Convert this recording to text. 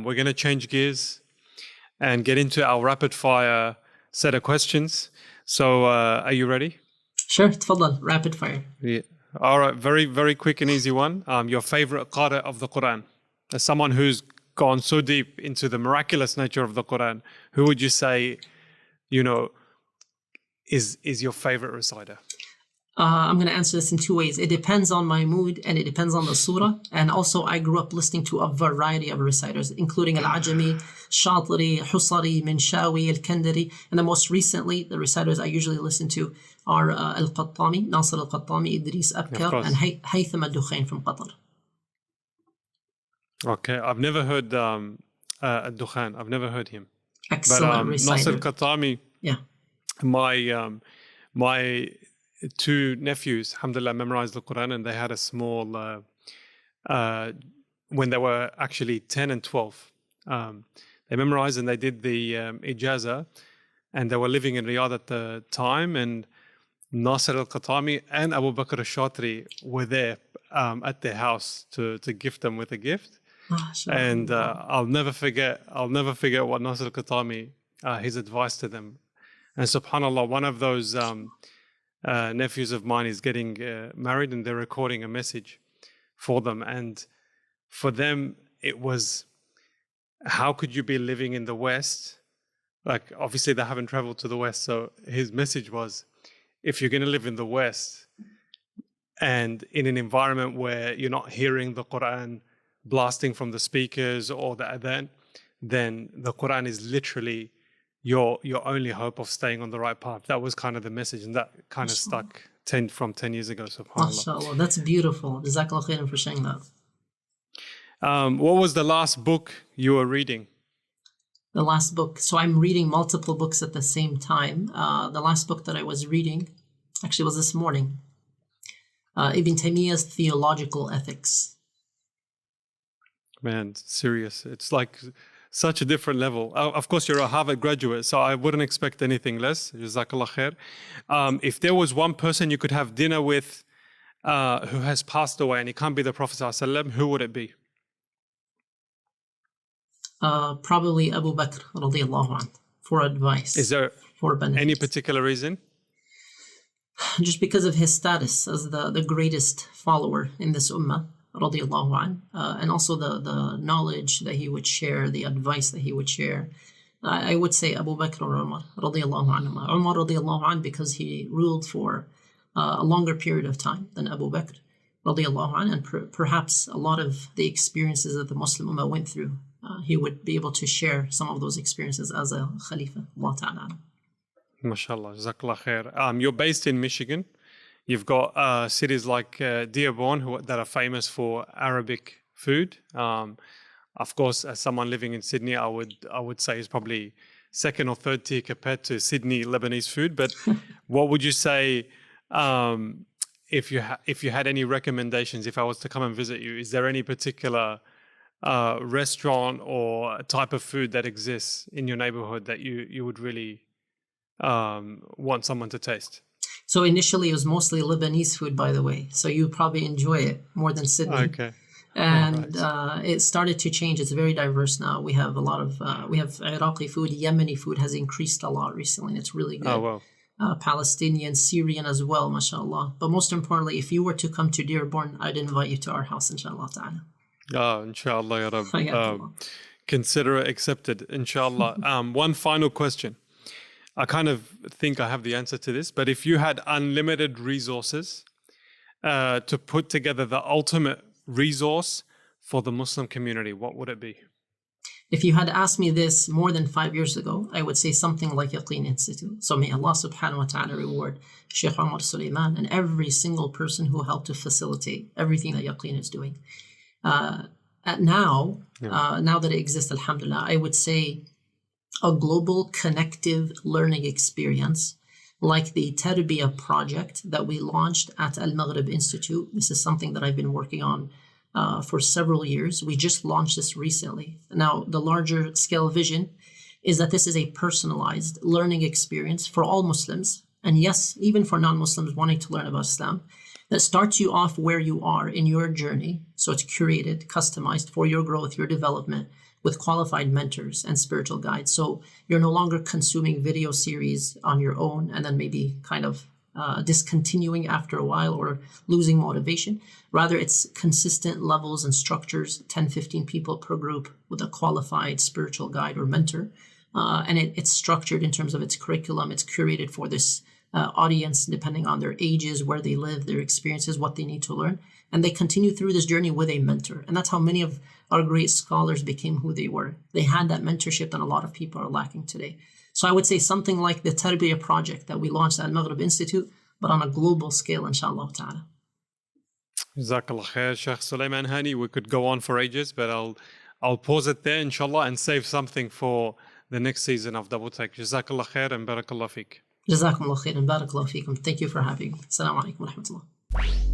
we're going to change gears and get into our rapid fire set of questions. So are you ready? Sure, تفضل, rapid fire. Yeah. All right, very, very quick and easy one. Your favorite qari of the Quran. As someone who's gone so deep into the miraculous nature of the Quran, who would you say, is your favorite reciter? I'm going to answer this in two ways. It depends on my mood and it depends on the surah. And also, I grew up listening to a variety of reciters, including Al-Ajami, Shatri, Husari, Minshawi, Al-Kandari. And then most recently, the reciters I usually listen to are Al-Qattami, Nasir Al-Qattami, Idris Abkar, and Haytham Al-Dukhain from Qatar. Okay, I've never heard Al-Dukhain. I've never heard him. Excellent reciter. Nasir Al-Qattami, yeah. My two nephews, alhamdulillah, memorized the Quran, and they had a small, when they were actually 10 and 12, they memorized and they did the ijaza, and they were living in Riyadh at the time, and Nasir al-Qattami and Abu Bakr al-Shatri were there at their house to gift them with a gift. And I'll never forget what Nasir al-Qattami, his advice to them. And subhanAllah, one of those nephews of mine is getting married, and they're recording a message for them. And for them, it was, how could you be living in the West? Like, obviously, they haven't traveled to the West. So his message was, if you're going to live in the West and in an environment where you're not hearing the Quran blasting from the speakers or the adhan, then the Quran is literally your only hope of staying on the right path. That was kind of the message, and that kind of stuck from 10 years ago, subhanAllah. MashaAllah, that's beautiful. Jazakallah khairan for sharing that. What was the last book you were reading? The last book. So I'm reading multiple books at the same time. The last book that I was reading actually was this morning. Ibn Taymiyyah's Theological Ethics. Man, serious. It's like such a different level. Of course, you're a Harvard graduate, so I wouldn't expect anything less. Jazakallah khair. If there was one person you could have dinner with who has passed away and it can't be the Prophet ﷺ, who would it be? Probably Abu Bakr radiallahu anh, for advice. Is there any particular reason? Just because of his status as the greatest follower in this ummah, radiallahu anh, and also the knowledge that he would share, the advice that he would share. I would say Abu Bakr or Umar radiallahu anh. Umar radiallahu anh because he ruled for a longer period of time than Abu Bakr radiallahu anh, and perhaps a lot of the experiences that the Muslim ummah went through, he would be able to share some of those experiences as a Khalifa. Allah ta'ala. MashaAllah, Jazakallah khair. You're based in Michigan. You've got cities like Dearborn that are famous for Arabic food. Of course, as someone living in Sydney, I would say is probably second or third tier compared to Sydney Lebanese food. But what would you say if you had any recommendations? If I was to come and visit you, is there any particular restaurant or type of food that exists in your neighborhood that you would really want someone to taste? So initially it was mostly Lebanese food, by the way. So you probably enjoy it more than Sydney. Okay. And it started to change. It's very diverse now. We have a lot of, we have Iraqi food. Yemeni food has increased a lot recently, and it's really good. Oh, wow. Palestinian, Syrian as well, mashallah. But most importantly, if you were to come to Dearborn, I'd invite you to our house, inshallah ta'ala. Oh, inshallah, ya Rab. Consider it accepted, inshallah. One final question. I kind of think I have the answer to this, but if you had unlimited resources to put together the ultimate resource for the Muslim community, what would it be? If you had asked me this more than 5 years ago, I would say something like Yaqeen Institute. So may Allah subhanahu wa ta'ala reward Sheikh Suleiman and every single person who helped to facilitate everything that Yaqeen is doing. Now that it exists, alhamdulillah, I would say a global connective learning experience like the Tarbiyah project that we launched at Al-Maghrib Institute. This is something that I've been working on for several years. We just launched this recently. Now, the larger scale vision is that this is a personalized learning experience for all Muslims, and yes, even for non-Muslims wanting to learn about Islam, that starts you off where you are in your journey. So it's curated, customized for your growth, your development, with qualified mentors and spiritual guides. So you're no longer consuming video series on your own and then maybe kind of discontinuing after a while or losing motivation. Rather, it's consistent levels and structures, 10, 15 people per group with a qualified spiritual guide or mentor. And it's structured in terms of its curriculum. It's curated for this audience, depending on their ages, where they live, their experiences, what they need to learn. And they continue through this journey with a mentor. And that's how many of our great scholars became who they were. They had that mentorship that a lot of people are lacking today. So I would say something like the Tarbiyah project that we launched at Maghrib Institute, but on a global scale, inshallah ta'ala. Jazakallah khair, Sheikh Suleiman Hani. We could go on for ages, but I'll pause it there, inshallah, and save something for the next season of Double Take. Jazakallah khair and barakallah feek. Jazakumullah khairan, barakallahu feekum. Thank you for having me. Assalamu alaikum wa rahmatullah.